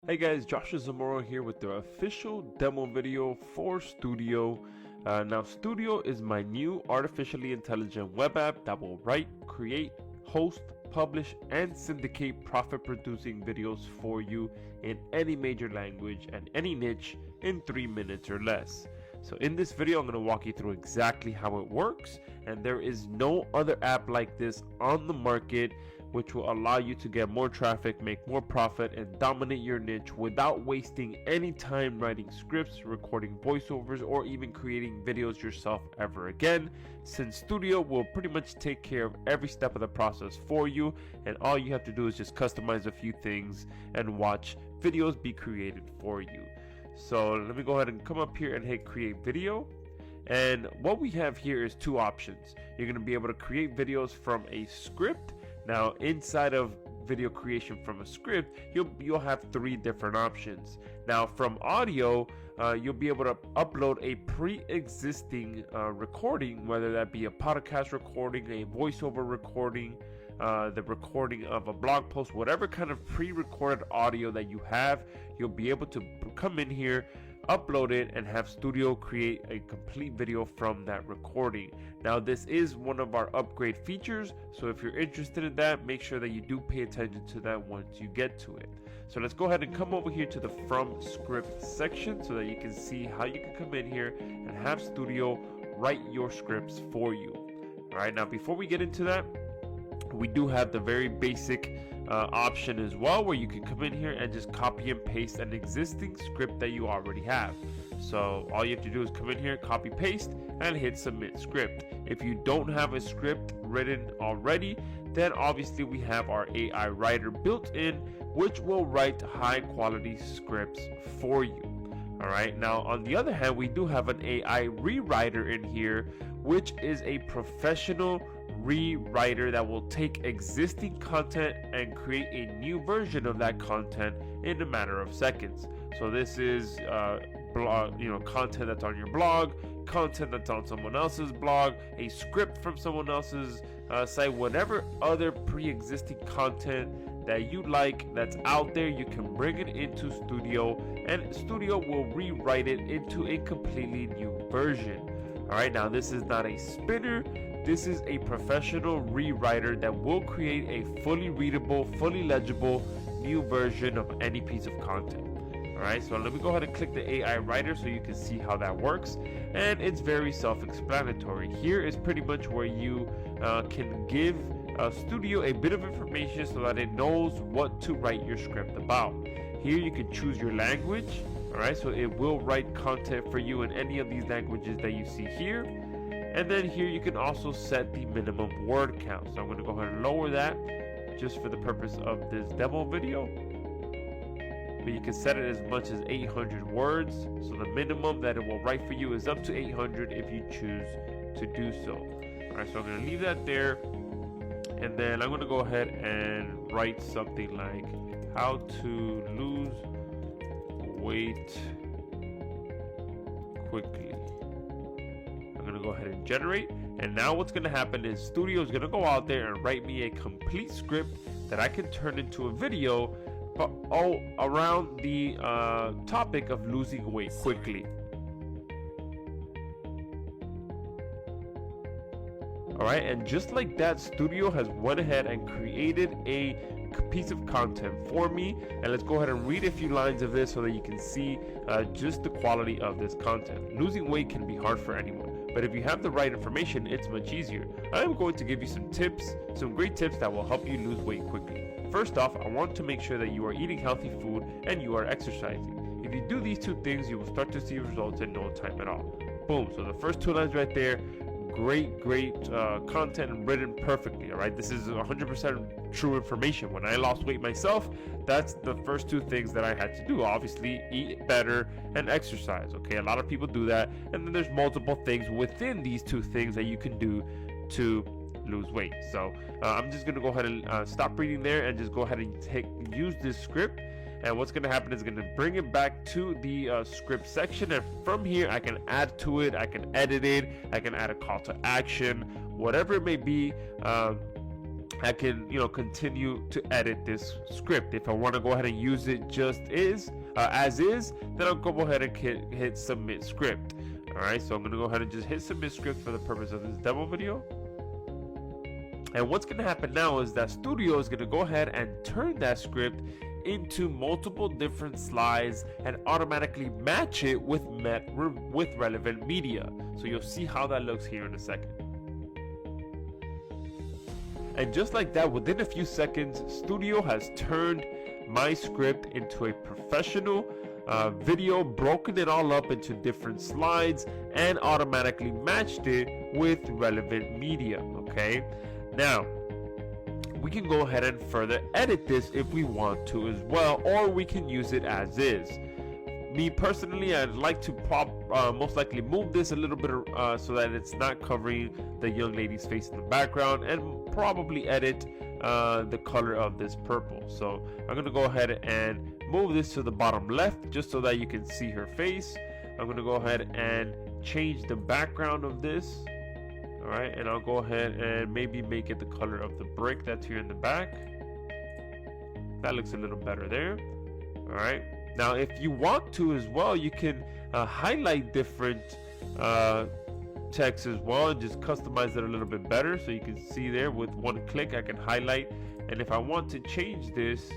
Hey guys, Joshua Zamora here with the official demo video for Stoodaio. Now Stoodaio is my new artificially intelligent web app that will write, create, host, publish, and syndicate profit-producing videos for you in any major language and any niche in 3 minutes or less. So in this video, I'm going to walk you through exactly how it works, and there is no other app like this on the market which will allow you to get more traffic, make more profit, and dominate your niche without wasting any time writing scripts, recording voiceovers, or even creating videos yourself ever again, since Stoodaio will pretty much take care of every step of the process for you, and all you have to do is just customize a few things and watch videos be created for you. So let me go ahead and come up here and hit create video. And what we have here is two options. You're going to be able to create videos from a script. Now inside of video creation from a script, you'll have three different options. Now from audio, you'll be able to upload a pre-existing recording, whether that be a podcast recording, a voiceover recording, the recording of a blog post, whatever kind of pre-recorded audio that you have, you'll be able to come in here, upload it, and have Stoodaio create a complete video from that recording. Now this is one of our upgrade features, so if you're interested in that, make sure that you do pay attention to that once you get to it. So let's go ahead and come over here to the from script section so that you can see how you can come in here and have Stoodaio write your scripts for you. Alright, now before we get into that, we do have the very basic option as well, where you can come in here and just copy and paste an existing script that you already have. So all you have to do is come in here, copy paste, and hit submit script. If you don't have a script written already, then obviously we have our AI writer built in, which will write high quality scripts for you. Alright, now on the other hand, we do have an AI rewriter in here, which is a professional rewriter that will take existing content and create a new version of that content in a matter of seconds. So this is content that's on your blog, content that's on someone else's blog, a script from someone else's site, whatever other pre-existing content that you like that's out there, you can bring it into Stoodaio, and Stoodaio will rewrite it into a completely new version. Alright, now this is not a spinner. This is a professional rewriter that will create a fully readable, fully legible new version of any piece of content. Alright, so let me go ahead and click the AI writer so you can see how that works. And it's very self-explanatory. Here is pretty much where you can give Stoodaio a bit of information so that it knows what to write your script about. Here you can choose your language. Alright, so it will write content for you in any of these languages that you see here. And then here you can also set the minimum word count. So I'm going to go ahead and lower that just for the purpose of this demo video. But you can set it as much as 800 words. So the minimum that it will write for you is up to 800 if you choose to do so. Alright, so I'm going to leave that there. And then I'm going to go ahead and write something like how to lose weight quickly. I'm going to go ahead and generate, and now what's going to happen is Stoodaio is going to go out there and write me a complete script that I can turn into a video, but all around the topic of losing weight quickly. Alright, and just like that, Stoodaio has went ahead and created a piece of content for me, and let's go ahead and read a few lines of this so that you can see just the quality of this content. Losing weight can be hard for anyone, but if you have the right information, it's much easier. I am going to give you some tips, some great tips that will help you lose weight quickly. First off, I want to make sure that you are eating healthy food and you are exercising. If you do these two things, you will start to see results in no time at all. Boom, so the first two lines right there, great content written perfectly. All right, this is 100% true information. When I lost weight myself, that's the first two things that I had to do. Obviously, eat better and exercise. Okay, a lot of people do that, and then there's multiple things within these two things that you can do to lose weight. So I'm just gonna go ahead and stop reading there and just go ahead and use this script. And what's going to happen is going to bring it back to the script section, and from here I can add to it, I can edit it, I can add a call to action, whatever it may be. I can, continue to edit this script. If I want to go ahead and use it just as is, then I'll go ahead and hit submit script. All right, so I'm going to go ahead and just hit submit script for the purpose of this demo video. And what's going to happen now is that Stoodaio is going to go ahead and turn that script into multiple different slides and automatically match it with relevant media. So you'll see how that looks here in a second. And just like that, within a few seconds, Stoodaio has turned my script into a professional video, broken it all up into different slides, and automatically matched it with relevant media. Okay, now we can go ahead and further edit this if we want to as well, or we can use it as is. Me personally, I'd like to most likely move this a little bit so that it's not covering the young lady's face in the background, and probably edit the color of this purple. So I'm going to go ahead and move this to the bottom left just so that you can see her face. I'm going to go ahead and change the background of this. All right, and I'll go ahead and maybe make it the color of the brick that's here in the back. That looks a little better there. All right. Now, if you want to as well, you can highlight different text as well and just customize it a little bit better. So you can see there with one click, I can highlight. And if I want to change this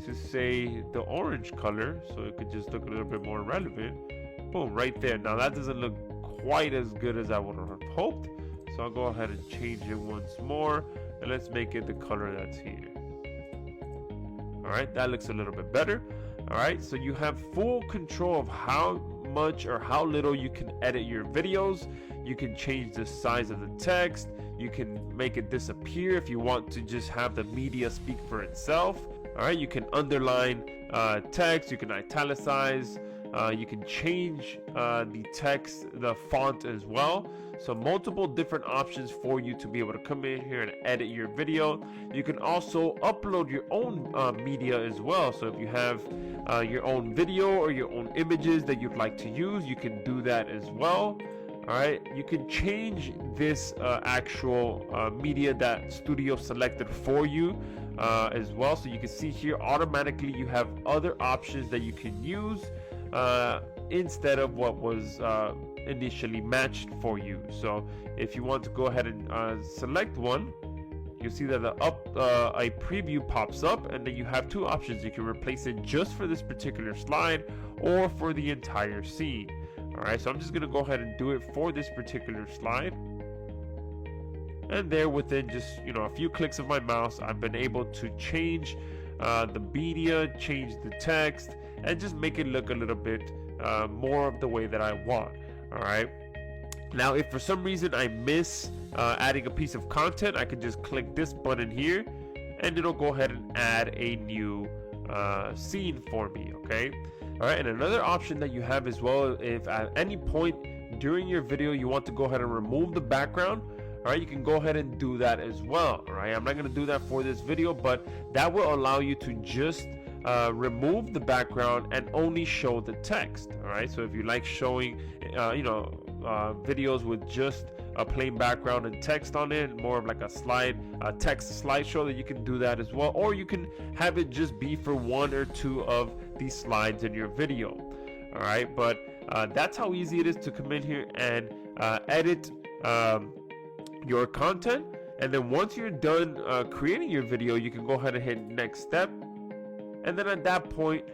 to say the orange color, so it could just look a little bit more relevant, boom, right there. Now that doesn't look quite as good as I would have hoped. So I'll go ahead and change it once more. And let's make it the color that's here. All right, that looks a little bit better. All right, so you have full control of how much or how little you can edit your videos. You can change the size of the text. You can make it disappear if you want to just have the media speak for itself. All right, you can underline text. You can italicize. You can change the text, the font as well. So multiple different options for you to be able to come in here and edit your video. You can also upload your own media as well. So if you have your own video or your own images that you'd like to use, you can do that as well. All right, you can change this actual media that Stoodaio selected for you as well. So you can see here automatically you have other options that you can use instead of what was initially matched for you. So if you want to go ahead and select one, you'll see that a preview pops up, and then you have two options. You can replace it just for this particular slide or for the entire scene. All right, so I'm just gonna go ahead and do it for this particular slide. And there, within just a few clicks of my mouse, I've been able to change the media, change the text, and just make it look a little bit more of the way that I want. All right, now if for some reason I miss adding a piece of content, I can just click this button here and it'll go ahead and add a new scene for me. Okay, all right, and another option that you have as well, if at any point during your video you want to go ahead and remove the background, all right, you can go ahead and do that as well. All right, I'm not going to do that for this video, but that will allow you to just remove the background and only show the text. All right, so if you like showing videos with just a plain background and text on it, more of like a text slideshow, that you can do that as well. Or you can have it just be for one or two of these slides in your video. All right, but that's how easy it is to come in here and edit your content. And then once you're done creating your video, you can go ahead and hit next step. And then at that point,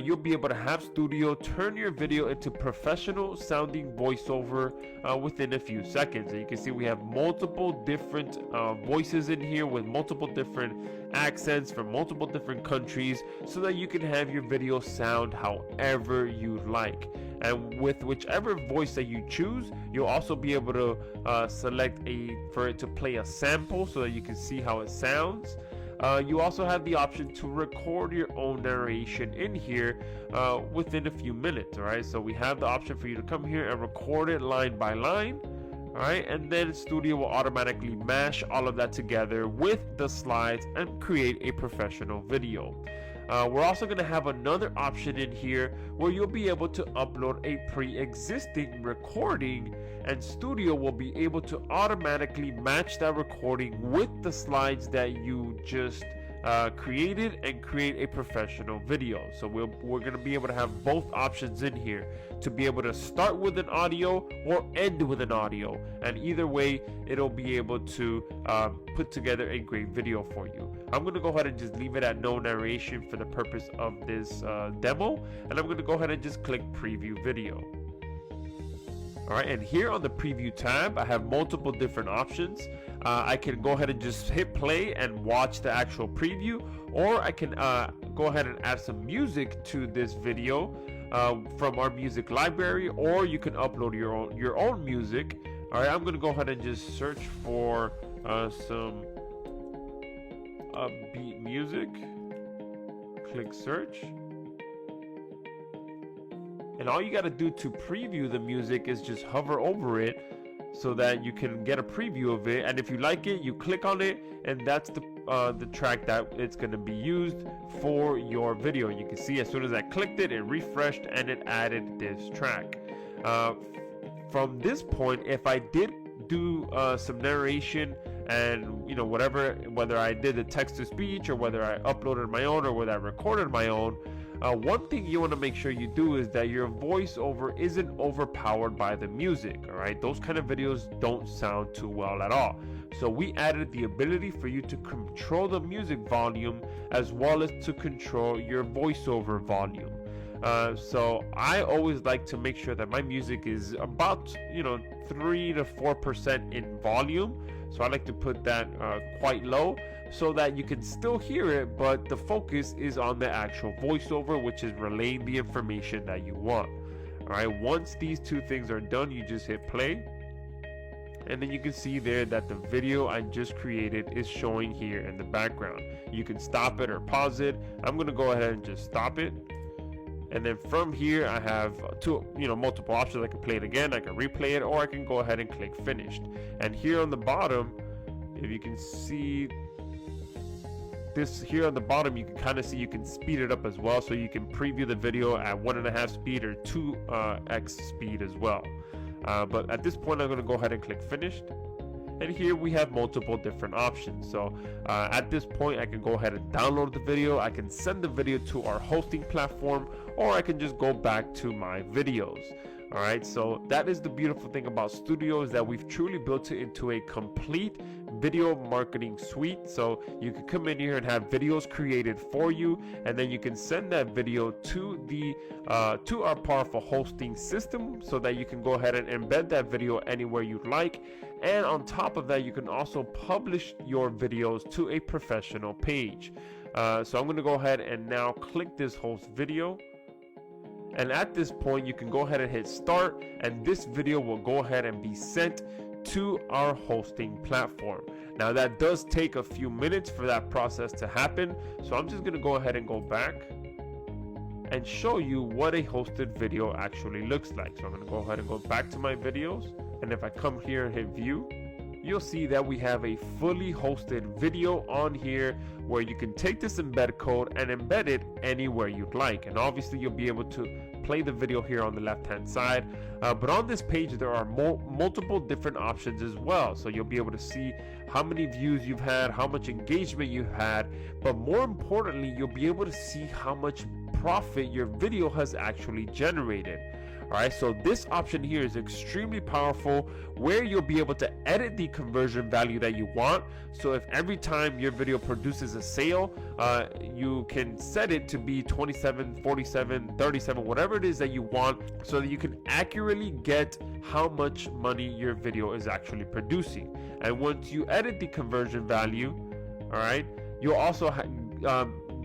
you'll be able to have Stoodaio turn your video into professional sounding voiceover within a few seconds. And you can see we have multiple different voices in here with multiple different accents from multiple different countries, so that you can have your video sound however you like. And with whichever voice that you choose, you'll also be able to select for it to play a sample so that you can see how it sounds. You also have the option to record your own narration in here within a few minutes. All right, so we have the option for you to come here and record it line by line. All right, and then Stoodaio will automatically mash all of that together with the slides and create a professional video. We're also going to have another option in here where you'll be able to upload a pre-existing recording, and Stoodaio will be able to automatically match that recording with the slides that you just created and create a professional video. So we're going to be able to have both options in here to be able to start with an audio or end with an audio, and either way it'll be able to put together a great video for you. I'm going to go ahead and just leave it at no narration for the purpose of this demo, and I'm going to go ahead and just click preview video. Alright, and here on the preview tab I have multiple different options. I can go ahead and just hit play and watch the actual preview, or I can go ahead and add some music to this video from our music library, or you can upload your own music. Alright, I'm going to go ahead and just search for some upbeat music. Click search. And all you got to do to preview the music is just hover over it so that you can get a preview of it. And if you like it, you click on it, and that's the track that it's going to be used for your video. You can see as soon as I clicked it, it refreshed and it added this track. From this point, if I did do some narration and whether I did the text to speech or whether I uploaded my own or whether I recorded my own, one thing you want to make sure you do is that your voiceover isn't overpowered by the music. All right, those kind of videos don't sound too well at all. So we added the ability for you to control the music volume as well as to control your voiceover volume. So I always like to make sure that my music is about 3 to 4% in volume. So I like to put that quite low so that you can still hear it, but the focus is on the actual voiceover, which is relaying the information that you want. All right, once these two things are done, you just hit play, and then you can see there that the video I just created is showing here in the background. You can stop it or pause it. I'm going to go ahead and just stop it. And then from here I have multiple options. I can play it again, I can replay it, or I can go ahead and click finished. And here on the bottom, if you can see this here on the bottom, you can kind of see you can speed it up as well. So you can preview the video at 1.5 speed or 2x speed as well. But at this point I'm going to go ahead and click finished. And here we have multiple different options. So at this point I can go ahead and download the video, I can send the video to our hosting platform, or I can just go back to my videos. All right, so that is the beautiful thing about Stoodaio, is that we've truly built it into a complete video marketing suite. So you can come in here and have videos created for you, and then you can send that video to our powerful hosting system so that you can go ahead and embed that video anywhere you'd like. And on top of that, you can also publish your videos to a professional page. So I'm going to go ahead and now click this host video. And at this point, you can go ahead and hit start, and this video will go ahead and be sent to our hosting platform. Now that does take a few minutes for that process to happen. So I'm just going to go ahead and go back and show you what a hosted video actually looks like. So I'm going to go ahead and go back to my videos. And if I come here and hit view, you'll see that we have a fully hosted video on here where you can take this embed code and embed it anywhere you'd like. And obviously you'll be able to play the video here on the left hand side, but on this page there are multiple different options as well. So you'll be able to see how many views you've had, how much engagement you've had, but more importantly you'll be able to see how much profit your video has actually generated. Alright, so this option here is extremely powerful, where you'll be able to edit the conversion value that you want. So if every time your video produces a sale, you can set it to be 27, 47, 37, whatever it is that you want, so that you can accurately get how much money your video is actually producing. And once you edit the conversion value, alright, you'll also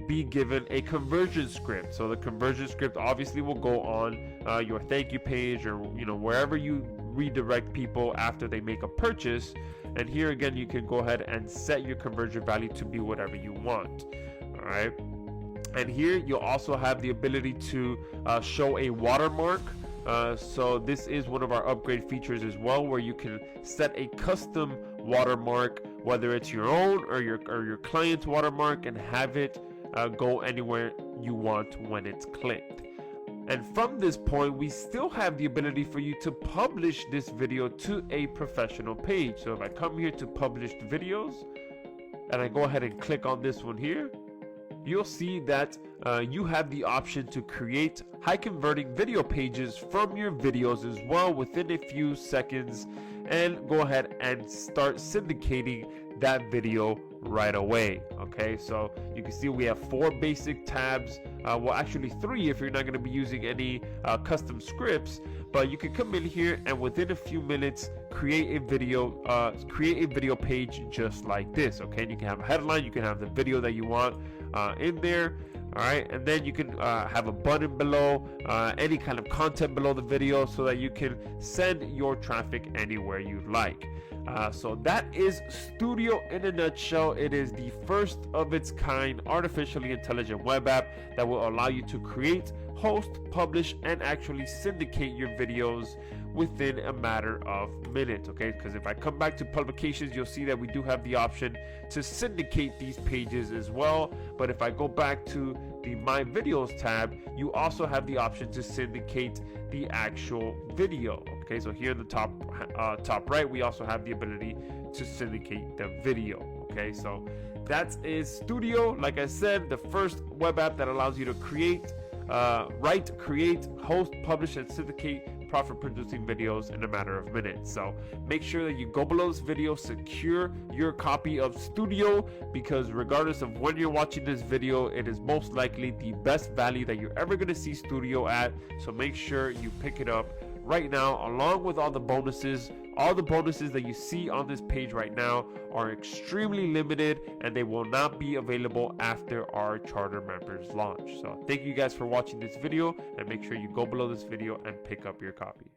be given a conversion script. So the conversion script obviously will go on your thank you page, or wherever you redirect people after they make a purchase. And here again, you can go ahead and set your conversion value to be whatever you want. All right, and here you'll also have the ability to show a watermark. So this is one of our upgrade features as well, where you can set a custom watermark, whether it's your own or your client's watermark, and have it go anywhere you want when it's clicked. And from this point, we still have the ability for you to publish this video to a professional page. So if I come here to published videos and I go ahead and click on this one here, you'll see that you have the option to create high converting video pages from your videos as well within a few seconds, and go ahead and start syndicating that video right away. Okay, so you can see we have 4 basic tabs, well actually 3 if you're not going to be using any custom scripts, but you can come in here and within a few minutes create a video page just like this. Okay, and you can have a headline, you can have the video that you want in there. All right, and then you can have a button below, any kind of content below the video, so that you can send your traffic anywhere you like. So that is Stoodaio in a nutshell. It is the first of its kind artificially intelligent web app that will allow you to create, host, publish, and actually syndicate your videos within a matter of minutes. Okay, because if I come back to publications, you'll see that we do have the option to syndicate these pages as well. But if I go back to the My Videos tab, you also have the option to syndicate the actual video. Okay, so here in the top right, we also have the ability to syndicate the video. Okay, so that is Stoodaio. Like I said, the first web app that allows you to create, write, create, host, publish, and syndicate profit producing videos in a matter of minutes. So make sure that you go below this video, secure your copy of Stoodaio, because regardless of when you're watching this video, it is most likely the best value that you're ever going to see Stoodaio at. So make sure you pick it up right now, along with all the bonuses. All the bonuses that you see on this page right now are extremely limited, and they will not be available after our charter members launch. So thank you guys for watching this video, and make sure you go below this video and pick up your copy.